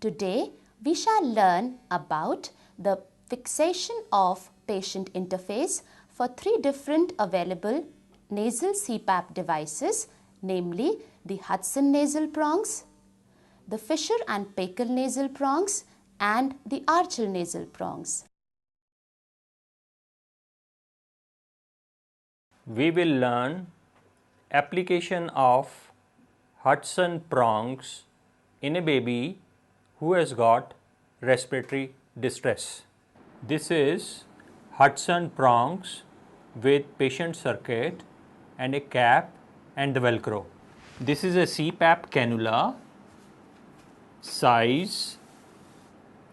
Today we shall learn about the fixation of patient interface for three different available nasal CPAP devices, namely the Hudson nasal prongs, the Fisher and Paykel nasal prongs, and the Archer nasal prongs. We will learn application of Hudson prongs in a baby who has got respiratory distress. This is Hudson prongs with patient circuit and a cap and the velcro. This is a CPAP cannula size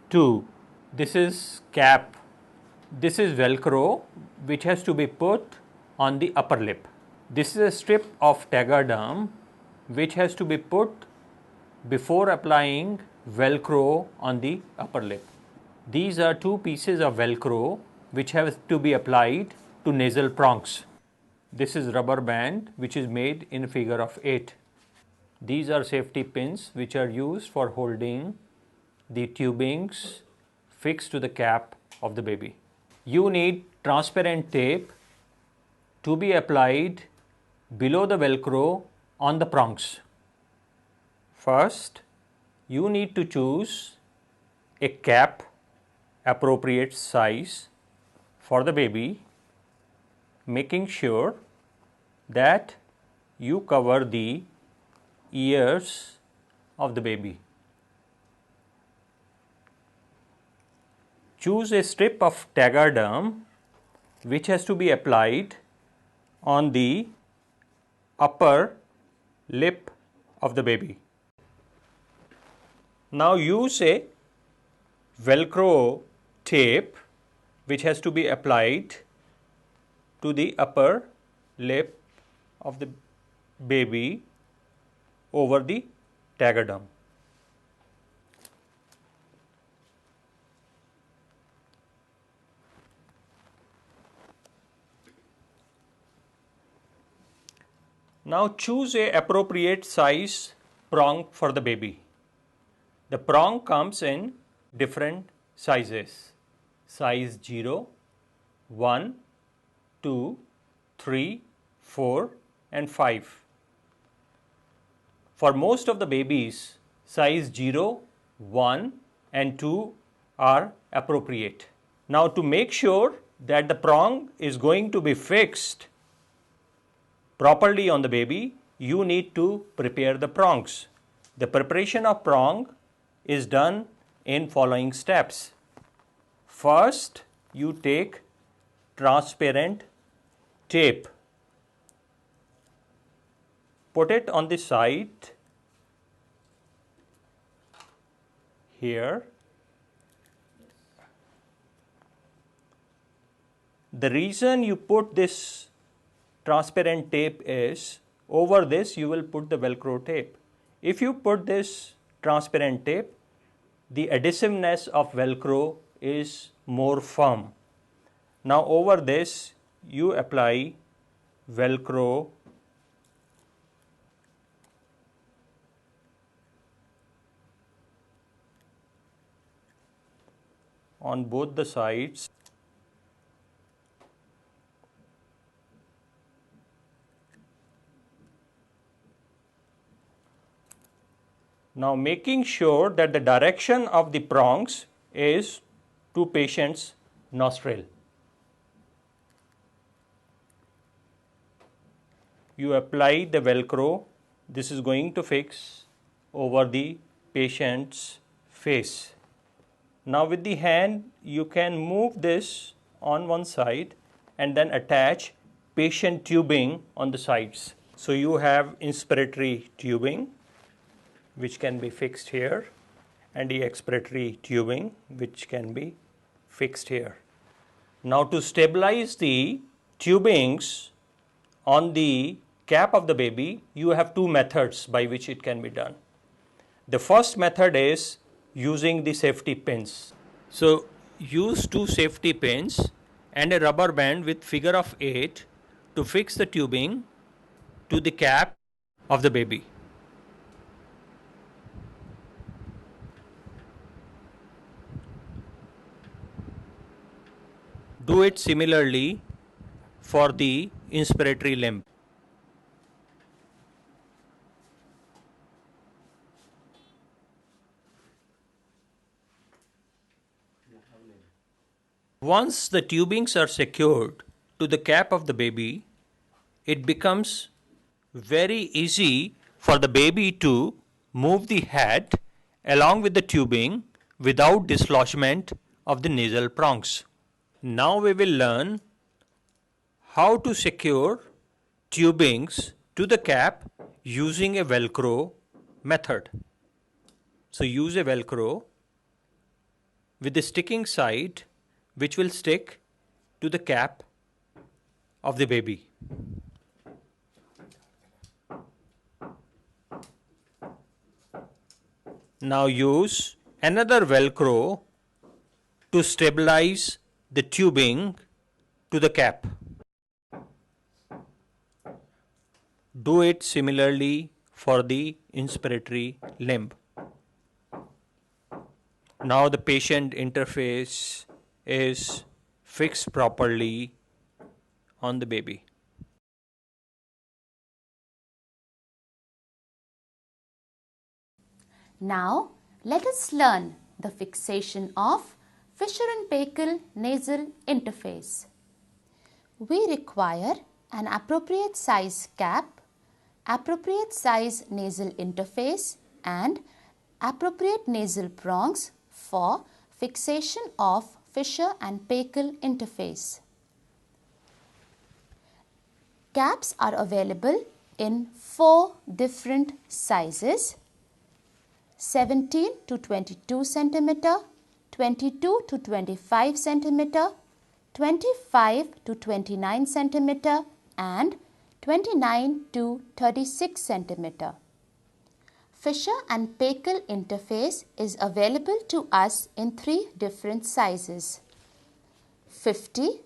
2. This is cap. This is velcro which has to be put on the upper lip. This is a strip of tegaderm which has to be put before applying velcro on the upper lip. These are two pieces of velcro which have to be applied to nasal prongs. This is rubber band which is made in a figure of 8. These are safety pins which are used for holding the tubings fixed to the cap of the baby. You need transparent tape to be applied below the velcro on the prongs. First, you need to choose a cap appropriate size for the baby, making sure that you cover the ears of the baby. Choose a strip of tegaderm which has to be applied on the upper lip of the baby. Now use a velcro tape which has to be applied to the upper lip of the baby over the tegaderm. Now choose a appropriate size prong for the baby. The prong comes in different sizes: size 0, 1, 2, 3, 4 and 5. For most of the babies, size 0, 1 and 2 are appropriate. Now to make sure that the prong is going to be fixed properly on the baby, you need to prepare the prongs. The preparation of prong is done in following steps. First, you take transparent tape, put it on the side here. The reason you put this transparent tape is over this you will put the velcro tape. If you put this transparent tape, the adhesiveness of velcro is more firm. Now over this you apply velcro on both the sides. Now making sure that the direction of the prongs is to patient's nostril. You apply the velcro. This is going to fix over the patient's face. Now with the hand you can move this on one side and then attach patient tubing on the sides. So you have inspiratory tubing which can be fixed here and the expiratory tubing which can be fixed here. Now to stabilize the tubings on the cap of the baby, you have two methods by which it can be done. The first method is using the safety pins. So use two safety pins and a rubber band with figure of 8 to fix the tubing to the cap of the baby. Do it similarly for the inspiratory limb. Once the tubings are secured to the cap of the baby, it becomes very easy for the baby to move the head along with the tubing without dislodgement of the nasal prongs. Now we will learn how to secure tubings to the cap using a Velcro method. So use a Velcro with the sticking side which will stick to the cap of the baby. Now use another Velcro to stabilize the tubing to the cap. Do it similarly for the inspiratory limb. Now the patient interface is fixed properly on the baby. Now, let us learn the fixation of Fisher and Paykel nasal interface. We require an appropriate size cap, appropriate size nasal interface and appropriate nasal prongs for fixation of Fisher and Paykel interface. Caps are available in 4 different sizes: 17 to 22 centimeter, 22 to 25 centimeter, 25 to 29 centimeter and 29 to 36 centimeter. Fisher and Paykel interface is available to us in 3 different sizes: 50,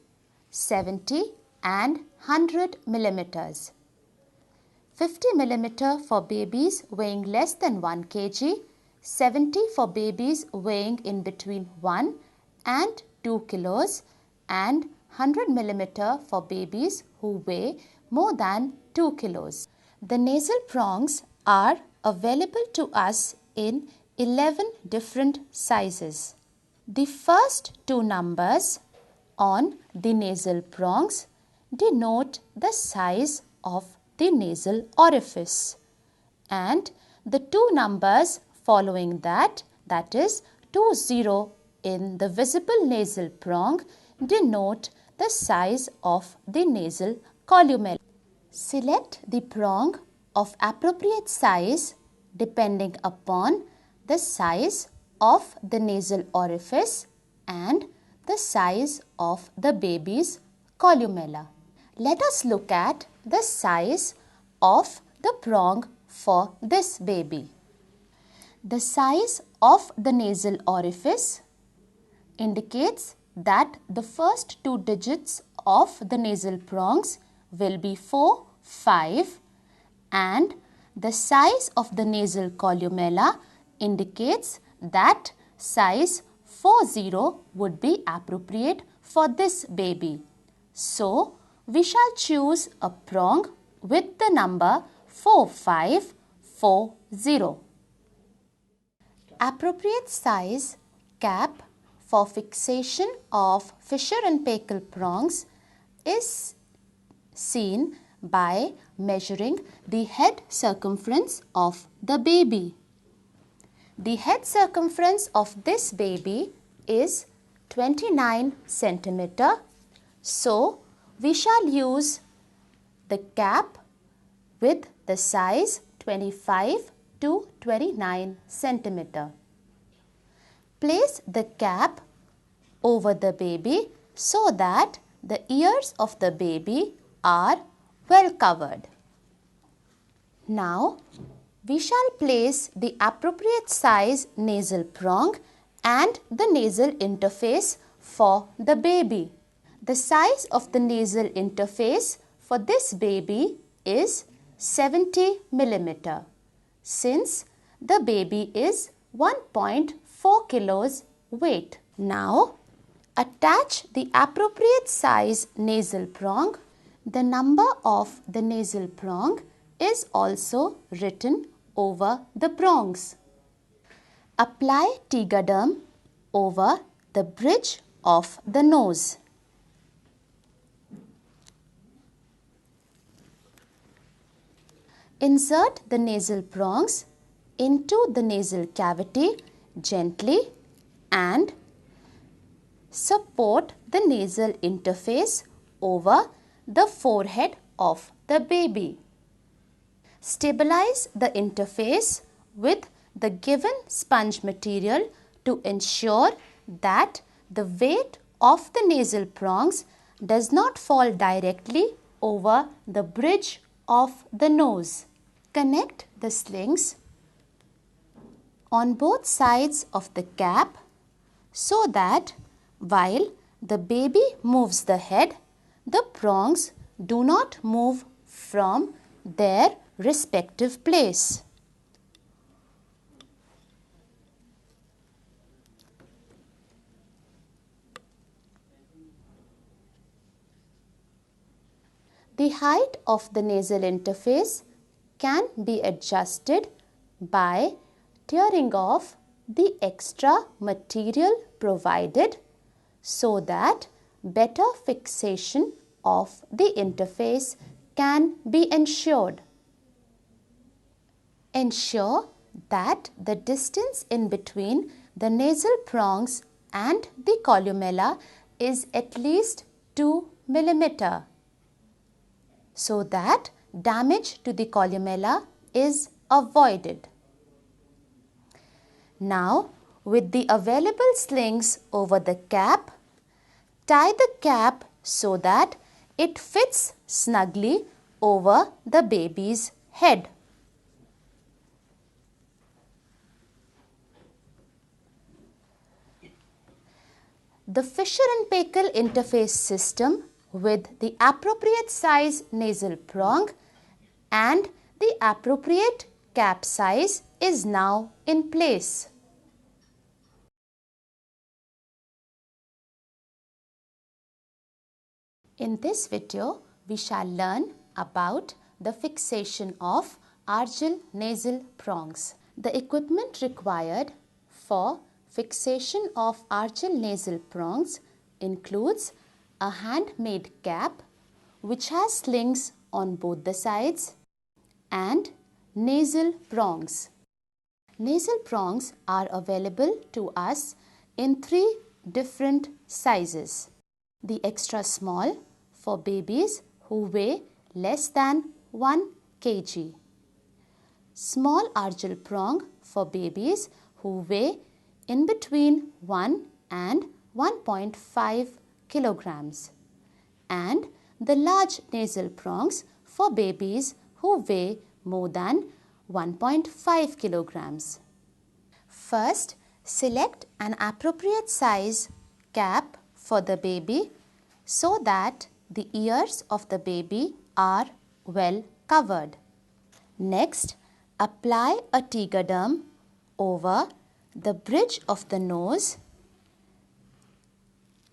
70 and 100 millimeters. 50 millimeter for babies weighing less than 1 kg, 70 for babies weighing in between 1 and 2 kilos and 100 millimeter for babies who weigh more than 2 kilos. The nasal prongs are available to us in 11 different sizes. The first 2 numbers on the nasal prongs denote the size of the nasal orifice, and the 2 numbers following that is 20 in the visible nasal prong, denote the size of the nasal columella. Select the prong of appropriate size depending upon the size of the nasal orifice and the size of the baby's columella. Let us look at the size of the prong for this baby. The size of the nasal orifice indicates that the first 2 digits of the nasal prongs will be 4, 5, and the size of the nasal columella indicates that size 40 would be appropriate for this baby. So, we shall choose a prong with the number 4540. Appropriate size cap for fixation of Fisher and Paykel prongs is seen by measuring the head circumference of the baby. The head circumference of this baby is 29 centimeter. So, we shall use the cap with the size 25 to 29 centimeter. Place the cap over the baby so that the ears of the baby are well covered. Now, we shall place the appropriate size nasal prong and the nasal interface for the baby. The size of the nasal interface for this baby is 70 millimeter, since the baby is 1.4 kilos weight. Now, Attach the appropriate size nasal prong. The number of the nasal prong is also written over the prongs. Apply Tegaderm over the bridge of the nose. Insert the nasal prongs into the nasal cavity gently and support the nasal interface over the forehead of the baby. Stabilize the interface with the given sponge material to ensure that the weight of the nasal prongs does not fall directly over the bridge of the nose. Connect the slings on both sides of the cap so that while the baby moves the head, the prongs do not move from their respective place. The height of the nasal interface can be adjusted by tearing off the extra material provided so that better fixation of the interface can be ensured. Ensure that the distance in between the nasal prongs and the columella is at least 2 mm so that damage to the columella is avoided. Now, with the available slings over the cap, tie the cap so that it fits snugly over the baby's head. The Fisher and Paykel interface system with the appropriate size nasal prong and the appropriate cap size is now in place. In this video, we shall learn about the fixation of Argil nasal prongs. The equipment required for fixation of Argil nasal prongs includes a handmade cap which has slings on both the sides and nasal prongs. Nasal prongs are available to us in 3 different sizes. The extra small for babies who weigh less than 1 kg. Small Argil prong for babies who weigh in between 1 and 1.5 kilograms. And the large nasal prongs for babies who weigh more than 1.5 kilograms. First, select an appropriate size cap for the baby so that the ears of the baby are well covered. Next, apply a Tegaderm over the bridge of the nose.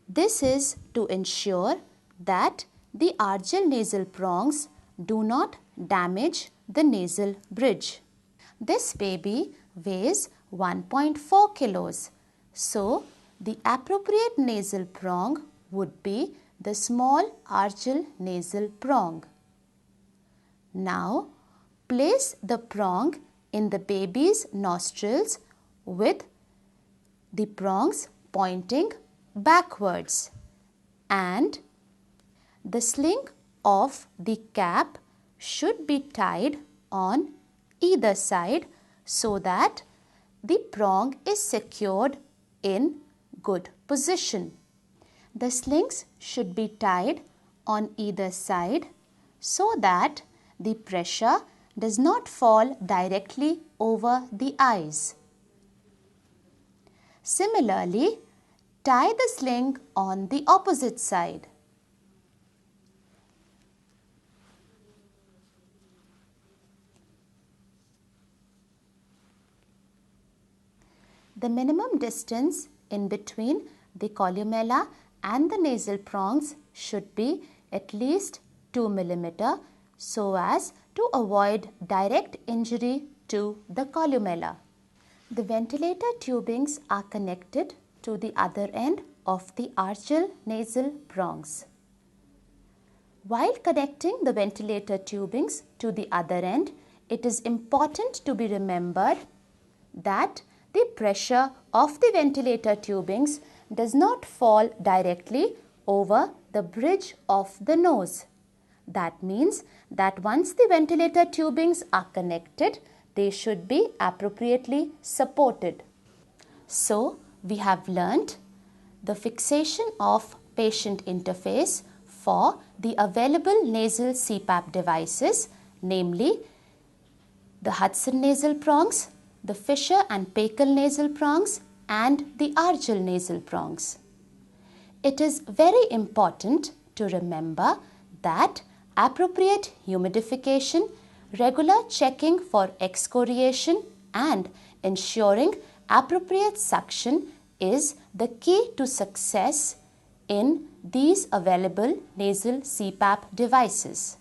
This is to ensure that the Argil nasal prongs do not damage the nasal bridge. This baby weighs 1.4 kilos. So, the appropriate nasal prong would be the small Argil nasal prong. Now, place the prong in the baby's nostrils with the prongs pointing backwards and the sling of the cap should be tied on either side so that the prong is secured in good position. The slings should be tied on either side so that the pressure does not fall directly over the eyes. Similarly, tie the sling on the opposite side. The minimum distance in between the columella and the nasal prongs should be at least 2 mm so as to avoid direct injury to the columella. The ventilator tubings are connected to the other end of the archal nasal prongs. While connecting the ventilator tubings to the other end, it is important to be remembered that the pressure of the ventilator tubings does not fall directly over the bridge of the nose. That means that once the ventilator tubings are connected, they should be appropriately supported. So, we have learnt the fixation of patient interface for the available nasal CPAP devices, namely the Hudson nasal prongs, the Fisher and Paykel nasal prongs, and the archal nasal prongs. It is very important to remember that appropriate humidification, regular checking for excoriation, and ensuring appropriate suction is the key to success in these available nasal CPAP devices.